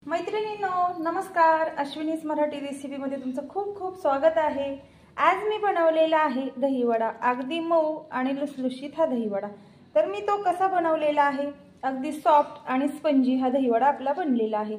मैत्रिणींनो नमस्कार। अश्विनीज मराठी रेसिपीमध्ये तुमचं खूप खूप स्वागत आहे। आज मी बनवलेला आहे दही वडा। अगदी मऊ आणि लुसलुशीत हा दही वडा। तर मी तो कसा बनवलेला आहे, अगदी सॉफ्ट आणि स्पंजी हा दही वडा आपला बनलेला आहे।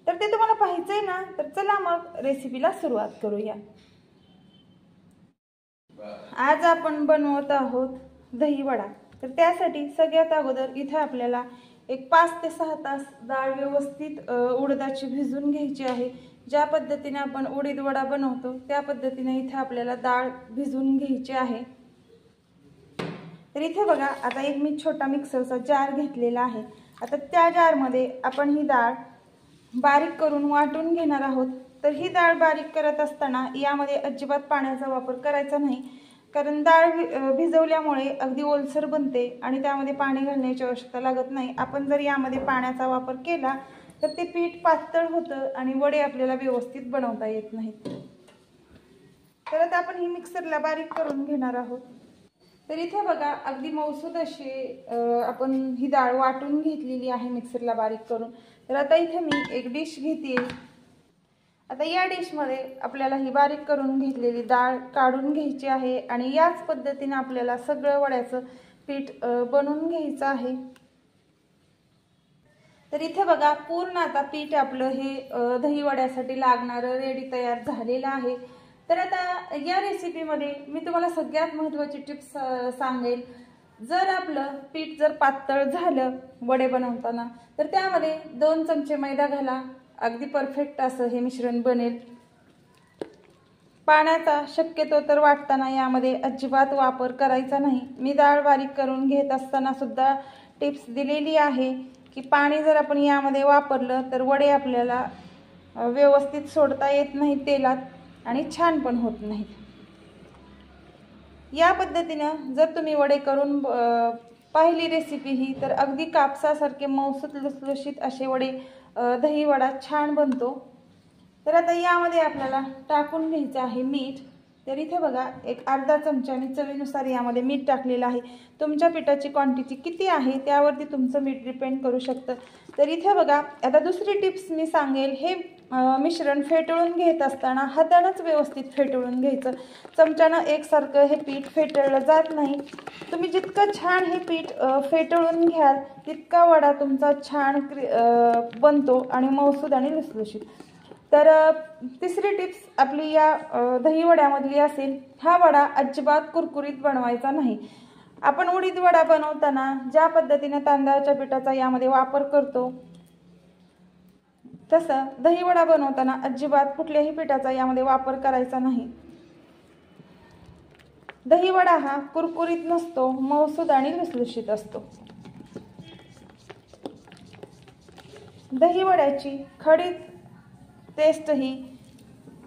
तर ते तुम्हाला पाहायचंय ना, तर चला मग रेसिपीला सुरुवात करूया। आज आपण बनवत आहोत दही वडा। तर त्यासाठी सगळ्यात अगोदर इथे आपल्याला एक 5 ते 6 तास डाळ व्यवस्थित उडदाची भिजून घ्यायची आहे। ज्या पद्धतीने आपण उडीद वडा बनवतो त्या पद्धतीने इथे आपल्याला डाळ भिजून घ्यायची आहे। तर इथे बघा, आता एक मी छोटा मिक्सरचा जार घेतलेला आहे। आता त्या जारमध्ये आपण ही डाळ बारीक करून वाटून घेणार आहोत। तर ही डाळ बारीक करत असताना यामध्ये अजिबात पाण्याचा वापर करायचा नाही, कारण डाळ भिजवल्यामुळे अगदी ओलसर बनते आणि त्यामध्ये पाणी घालण्याची आवश्यकता लागत नाही। आपण जर यामध्ये पाण्याचा वापर केला तर ते पीठ पातळ होतं आणि वडे आपल्याला व्यवस्थित बनवता येत नाहीत। तर आता आपण ही मिक्सरला बारीक करून घेणार आहोत। तर इथे बघा, अगदी मौसूद अशी आपण ही डाळ वाटून घेतलेली आहे मिक्सरला बारीक करून। तर आता इथे मी एक डिश घेते। आता या डिशमध्ये आपल्याला ही बारीक करून घेतलेली डाळ काढून घ्यायची आहे आणि याच पद्धतीने आपल्याला सगळं वड्याचं पीठ बनवून घ्यायचं आहे। तर इथे बघा, पूर्ण आता पीठ आपलं हे दही वड्यासाठी लागणारं रेडी तयार झालेलं आहे। तर आता या रेसिपीमध्ये मी तुम्हाला सगळ्यात महत्त्वाची टिप्स सांगेल। जर आपलं पीठ जर पातळ झालं वडे बनवताना, तर त्यामध्ये 2 चमचे मैदा घाला। अगदी परफेक्ट असं हे मिश्रण बनेल। पाण्याचा शक्यतो तर वाटताना यामध्ये अजिबात वापर करायचा नाही। मी डाळ बारीक करून घेत असताना सुद्धा टिप्स दिलेली आहे की पाणी जर आपण यामध्ये वापरलं तर वडे आपल्याला व्यवस्थित सोडता येत नाही तेलात आणि छान पण होत नाहीत। या पद्धतीने जर तुम्ही वडे करून पाहिली रेसिपी ही, तर अगदी कापसासारखे मौसूद लुसलुशीत असे वडे दही वडा छान बनतो। तर आता यामध्ये आपल्याला टाकून घ्यायचं आहे मीठ। तर इथे बघा, एक अर्धा चमचा मी चवीनुसार यामध्ये मीठ टाकलेलं आहे। तुमच्या पिठाची क्वांटिटी किती आहे त्यावरती तुमचं मीठ डिपेंड करू शकतं। तर इथे बघा, आता दुसरी टिप्स मी सांगेल, हे मिश्रण फेटळून घेत असताना हातानेच व्यवस्थित फेटळून घ्यायचं। चमच्यानं एकसारखं हे पीठ फेटळलं जात नाही। तुम्ही जितकं छान हे पीठ फेटळून घ्याल तितका वडा तुमचा छान बनतो आणि मौसूद आणि लुसलुशीत। तर तिसरी टिप्स आपली या दही वड्यामधली असेल, हा वडा अजिबात कुरकुरीत बनवायचा नाही। आपण उडीद वडा बनवताना ज्या पद्धतीने तांदळाच्या पिठाचा यामध्ये वापर करतो, तसं दही वडा बनवताना अजिबात कुठल्याही पिठाचा यामध्ये वापर करायचा नाही। दही वडा हा कुरकुरीत नसतो, मौसूद आणि लुसलुशीत असतो। दही वड्याची खडी टेस्ट ही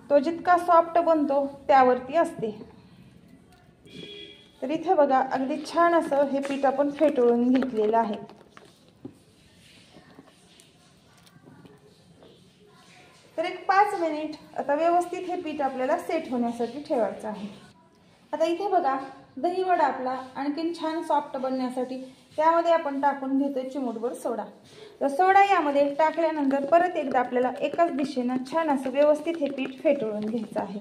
तो जितका सॉफ्ट बनतो त्यावरती असते। तर इथे बघा, अगदी छान असं हे पीठ आपण फेटळून घेतलेलं आहे। तर एक 5 मिनिट आता व्यवस्थित हे पीठ आपल्याला सेट होण्यासाठी ठेवायचं आहे। आता इथे बघा, दही वडा आपला आणखीन छान सॉफ्ट बनण्यासाठी त्यामध्ये आपण टाकून घेतोय चिमूटभर सोडा। तर सोडा यामध्ये टाकल्यानंतर परत एकदा आपल्याला एकाच दिशेनं छान असं व्यवस्थित हे पीठ फेटळून घ्यायचं आहे।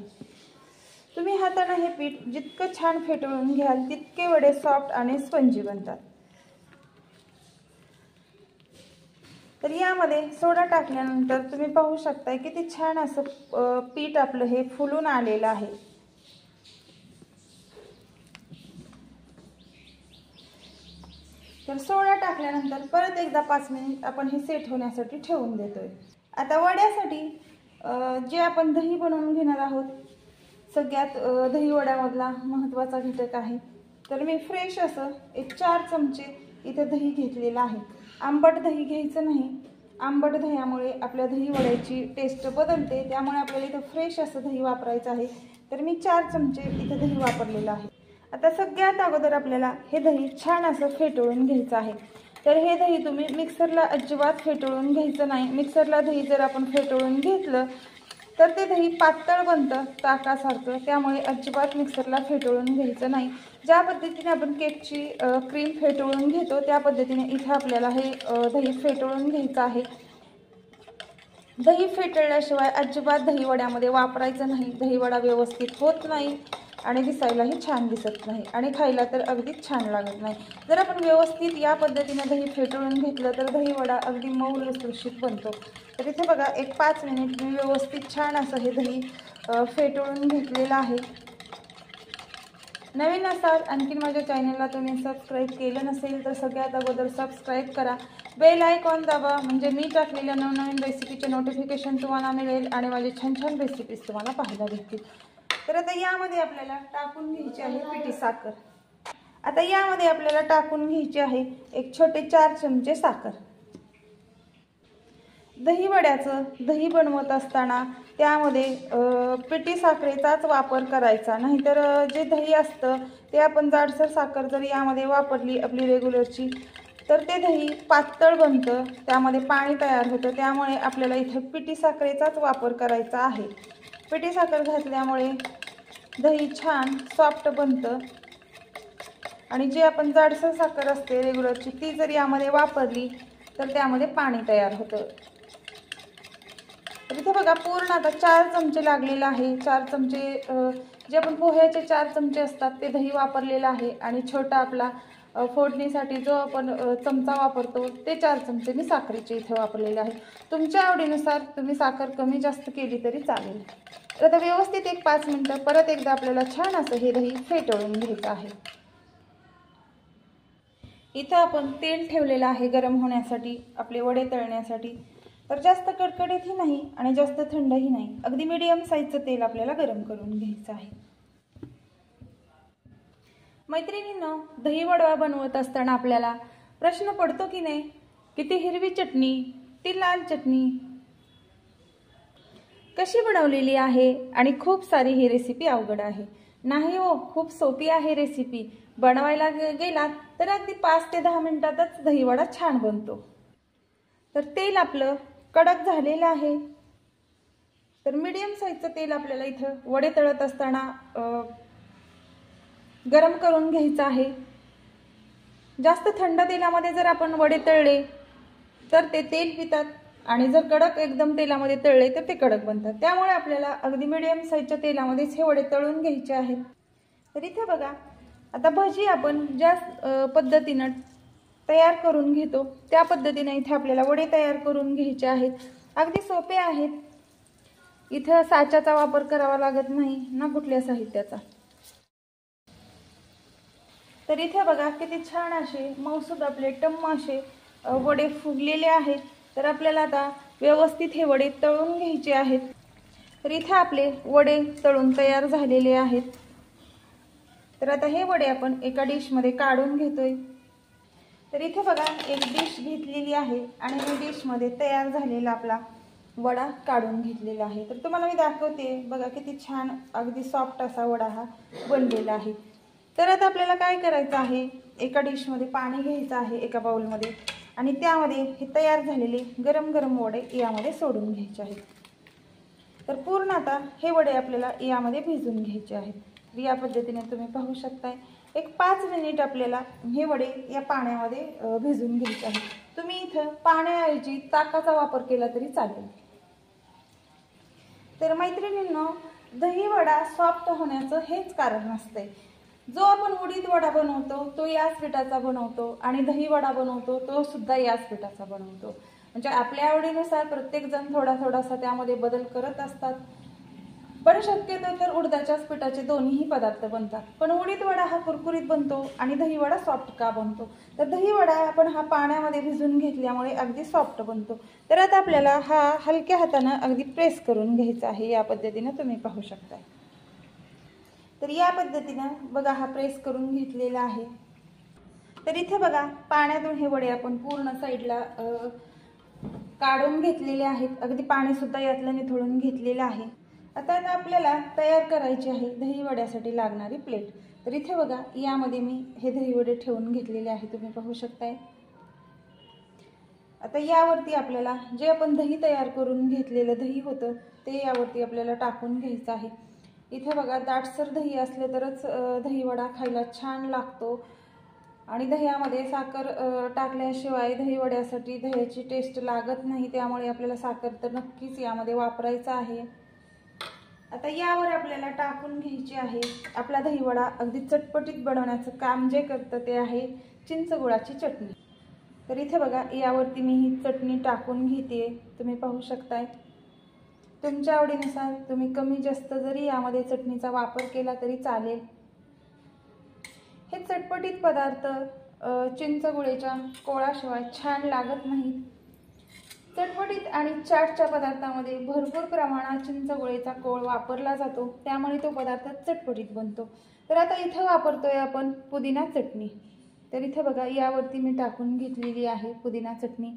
तुम्ही हाताने हे पीठ जितकं छान फेटळून घ्याल तितके वडे सॉफ्ट आणि स्पंजी बनतात। तर यामध्ये सोडा टाकल्यानंतर तुम्ही पाहू शकता किती छान असं पीठ आपलं हे फुलून आलेलं आहे। तर सोडा टाकल्यानंतर परत एकदा 5 मिनिट आपण हे सेट होण्यासाठी ठेवून देतोय। आता वड्यासाठी जे आपण दही बनवून घेणार आहोत, सगळ्यात दही वड्यामधला महत्त्वाचा घटक आहे। तर मी फ्रेश असं एक 4 चमचे इथे दही घेतलेलं आहे। आंबट दही घ्यायचं नाही, आंबट दह्यामुळे आपल्या दही वड्याची टेस्ट बदलते, त्यामुळे आपल्याला इथं फ्रेश असं दही वापरायचं आहे। तर मी 4 चमचे इथे दही वापरलेलं आहे। आता सगळ्यात अगोदर आपल्याला हे दही छान असं फेटळून घ्यायचं आहे। तर हे दही तुम्ही मिक्सरला अजिबात फेटळून घ्यायचं नाही। मिक्सरला दही जर आपण फेटळून घेतलं तर ते दही पातळ बनतं ताकासारखं, त्यामुळे अजिबात मिक्सरला फेटळून घ्यायचं नाही। ज्या पद्धतीने आपण केकची क्रीम फेटळून घेतो त्या पद्धतीने इथे आपल्याला हे दही फेटळून घ्यायचं आहे। दही फेटळल्याशिवाय अजिबात दहीवड्यामध्ये वापरायचं नाही. दहीवडा व्यवस्थित होत नाही आणि दिसायलाही छान दिसत नाही आणि खायला तर अगदीच छान लागत नाही. जर आपण व्यवस्थित या पद्धतीने दही फेटळून घेतलं तर दहीवडा अगदी मऊ लुसलुशीत बनतो. तर इथे बघा एक 5 मिनिट मी व्यवस्थित छान असं हे दही फेटळून घेतलेलं आहे. नवीन असाल आणखीन माझ्या चॅनलला तुम्ही सबस्क्राईब केलं नसेल तर सगळ्यात अगोदर सबस्क्राईब करा, बेल आयकॉन दाबा, म्हणजे मी टाकलेल्या नवनवीन रेसिपीचे नोटिफिकेशन तुम्हाला मिळेल आणि माझे छान छान रेसिपीज तुम्हाला पाहायला भेटतील. तर आता यामध्ये आपल्याला टाकून घ्यायची आहे पिठी साखर. आता यामध्ये आपल्याला टाकून घ्यायची आहे एक छोटे 4 चमचे साखर. दहीवड्याचं दही बनवत असताना त्यामध्ये पिठी साखरेचाच वापर करायचा, नाहीतर जे दही असतं ते आपण जाडसर साखर जर यामध्ये वापरली आपली रेग्युलरची तर ते दही पातळ बनतं, त्यामध्ये पाणी तयार होतं. त्यामुळे आपल्याला इथं पिठी साखरेचाच वापर करायचा आहे. पिठी साखर घातल्यामुळे दही छान सॉफ्ट बनतं आणि जे आपण जाडसर साखर असते रेग्युलरची ती जर यामध्ये वापरली तर त्यामध्ये पाणी तयार होतं. तर इथे बघा पूर्ण आता 4 चमचे लागलेलं आहे. 4 चमचे जे आपण पोह्याचे 4 चमचे असतात ते दही वापरलेलं आहे आणि छोटा आपला फोडणीसाठी जो आपण चमचा वापरतो ते 4 चमचे मी साखरेचे इथे वापरलेले आहे. तुमच्या आवडीनुसार तुम्ही साखर कमी जास्त केली तरी चालेल. तर आता व्यवस्थित एक 5 मिनिटं परत एकदा आपल्याला छान असं हे दही फेटळून घ्यायचं आहे. इथं आपण तेल ठेवलेलं आहे गरम होण्यासाठी आपले वडे तळण्यासाठी. तर जास्त कडकडीतही नाही आणि जास्त थंडही नाही, अगदी मीडियम साईजचं तेल आपल्याला गरम करून घ्यायचं आहे. मैत्रिणींनो, दही वडा बनवत असताना आपल्याला प्रश्न पडतो की नाही की ती हिरवी चटणी, ती लाल चटणी कशी बनवलेली आहे आणि खूप सारी ही रेसिपी अवघड आहे. नाही हो, खूप सोपी आहे रेसिपी. बनवायला गेलात तर अगदी 5 ते 10 मिनिटातच दहीवडा छान बनतो. तर तेल आपलं कडक झालेलं आहे. तर मीडियम साईजचं तेल आपल्याला इथं वडे तळत असताना गरम करून घ्यायचं आहे. जास्त थंड तेलामध्ये जर आपण वडे तळले तर ते तेल पितात आणि जर कडक एकदम तेलामध्ये तळले तर ते कडक बनतात. त्यामुळे आपल्याला अगदी मीडियम साईजच्या तेलामध्येच हे वडे तळून घ्यायचे आहेत. तर इथे बघा आता भजी आपण ज्या पद्धतीनं तयार करून घेतो त्या पद्धतीने इथे आपल्याला वडे तयार करून घ्यायचे आहेत. अगदी सोपे आहेत. इथं साच्याचा वापर करावा लागत नाही ना कुठल्या साहित्याचा. तर इथे बघा किती छान असे मौसूद आपले टम्म असे वडे फुगलेले आहेत. तर आपल्याला आता व्यवस्थित हे वडे तळून घ्यायचे आहेत. तर इथे आपले वडे तळून तयार झालेले आहेत. तर आता हे वडे आपण एका डिशमध्ये काढून घेतोय. तर इथे बघा एक डिश घेतलेली आहे आणि या डिशमध्ये तयार झालेला आपला वडा काढून घेतलेला आहे. तर तुम्हाला मी दाखवते बघा किती छान अगदी सॉफ्ट असा वडा हा बनलेला आहे. तर आता आपल्याला काय करायचं आहे, एका डिशमध्ये पाणी घ्यायचं आहे एका बाउलमध्ये आणि त्यामध्ये हे तयार झालेले गरम गरम वडे यामध्ये सोडून घ्यायचे आहेत. तर पूर्ण आता हे वडे आपल्याला यामध्ये भिजून घ्यायचे आहेत. या पद्धतीने तुम्ही पाहू शकताय एक 5 मिनिट आपल्याला हे वडे या पाण्यामध्ये भिजून घ्यायचे आहेत. तुम्ही इथं पाण्याऐवजी ताकाचा वापर केला तरी चालेल. तर मैत्रिणींनो, दही वडा सॉफ्ट होण्याचं हेच कारण असते. जो आपण उडीद वडा बनवतो तो याच पिठाचा बनवतो आणि दही वडा बनवतो तो सुद्धा याच पिठाचा बनवतो. म्हणजे आपल्या आवडीनुसार प्रत्येक जण थोडा थोडासा त्यामध्ये बदल करत असतात. पण शक्यतो तर उडदाच्याच पिठाचे दोन्हीही पदार्थ बनतात. पण उडीद वडा हा कुरकुरीत बनतो आणि दही वडा सॉफ्ट का बनतो, तर दही वडा आपण हा पाण्यामध्ये भिजून घेतल्यामुळे अगदी सॉफ्ट बनतो. तर आता आपल्याला हा हलक्या हाताने अगदी प्रेस करून घ्यायचा आहे. या पद्धतीने तुम्ही पाहू शकता. तर या पद्धतीने बघा हा प्रेस करून घेतलेला आहे. तर इथे बघा पाण्यातून हे वडे आपण पूर्ण साईडला काढून घेतलेले आहेत. अगदी पाणी सुद्धा यातलं निथळून घेतलेलं आहे. आता आपल्याला तयार करायची आहे दही वड्यासाठी लागणारी प्लेट. तर इथे बघा यामध्ये मी हे दही वडे ठेवून घेतलेले आहे, तुम्ही पाहू शकताय. आता यावरती आपल्याला जे आपण दही तयार करून घेतलेलं दही होतं ते यावरती आपल्याला टाकून घ्यायचं आहे. इथे बघा दाटसर दही असले तरच दही वडा खायला छान लागतो. आणि दह्यामध्ये साखर टाकल्याशिवाय दही वड्यासाठी दह्याची टेस्ट लागत नाही, त्यामुळे आपल्याला साखर तर नक्कीच यामध्ये वापरायचं आहे। आता यावर आपल्याला टाकून घ्यायची आहे आपला दहीवडा अगदी चटपटीत बनवण्याचं काम जे करतं ते आहे चिंच गुळाची चटणी। तर इथे बघा यावरती मी ही चटणी टाकून घेते, तुम्ही पाहू शकताय। तुमच्या आवडीनुसार तुम्ही कमी जास्त जरी यामध्ये चटणीचा वापर केला तरी चालेल। हे चटपटीत पदार्थ चिंच गुळेच्या कोळाशिवाय छान लागत नाहीत। चटपटीत आणि चाटच्या पदार्थामध्ये भरपूर प्रमाणात चिंचगुळेचा कोळ वापरला जातो, त्यामुळे तो पदार्थ चटपटीत बनतो। तर आता इथे वापरतोय आपण पुदिना चटणी। तर इथे बघा यावरती मी टाकून घेतलेली आहे पुदिना चटणी।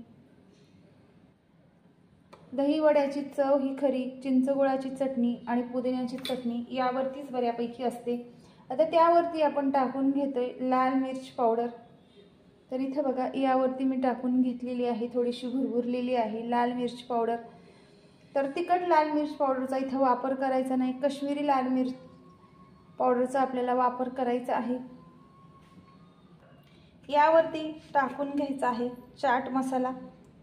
दही वड्याची चव ही खरी चिंचगुळाची चटणी आणि पुदिन्याची चटणी यावरतीच बऱ्यापैकी असते। आता त्यावरती आपण टाकून घेतोय लाल मिर्च पावडर। तर इथे बघा यावरती मी टाकून घेतलेली आहे, थोडीशी भुरभुरलेली आहे लाल मिर्च पावडर। तर तिखट लाल मिर्च पावडरचा इथे वापर करायचा नाही, काश्मीरी लाल मिर्च पावडरचा आपल्याला वापर करायचा आहे। यावरती टाकून घ्यायचा आहे चाट मसाला।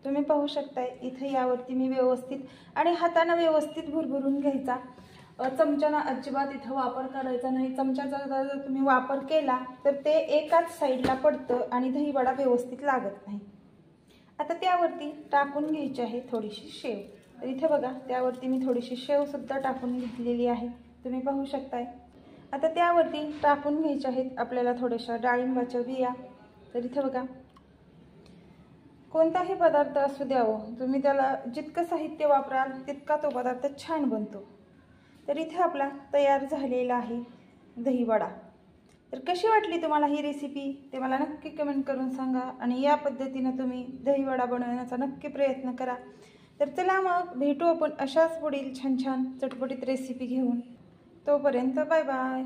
तुम्ही पाहू शकताय इथे यावरती मी व्यवस्थित आणि हाताने व्यवस्थित भुरभुरून घ्यायचा, चमच्याने अजिबात इथं वापर करायचा नाही। चमच्याचा जर तुम्ही वापर केला तर ते एकाच साईडला पडतं आणि दहीवडा व्यवस्थित लागत नाही। आता त्यावरती टाकून घ्यायची आहे थोडीशी शेव। तर इथे बघा त्यावरती मी थोडीशी शेव सुद्धा टाकून घेतलेली आहे, तुम्ही पाहू शकताय। आता त्यावरती टाकून घ्यायच्या आहेत आपल्याला थोड्याशा डाळिंबाच्या बिया। तर इथे बघा कोणताही पदार्थ असू द्यावं, तुम्ही त्याला जितकं साहित्य वापराल तितका तो पदार्थ छान बनतो। तर इथे आपला तयार झालेला आहे दहीवडा। तर कशी वाटली तुम्हाला ही रेसिपी ते मला नक्की कमेंट करून सांगा आणि या पद्धतीने तुम्ही दहीवडा बनवण्याचा नक्की प्रयत्न करा। तर चला मग भेटू आपण अशाच पुढील छान छान चटपटीत रेसिपी घेऊन। तोपर्यंत बाय बाय।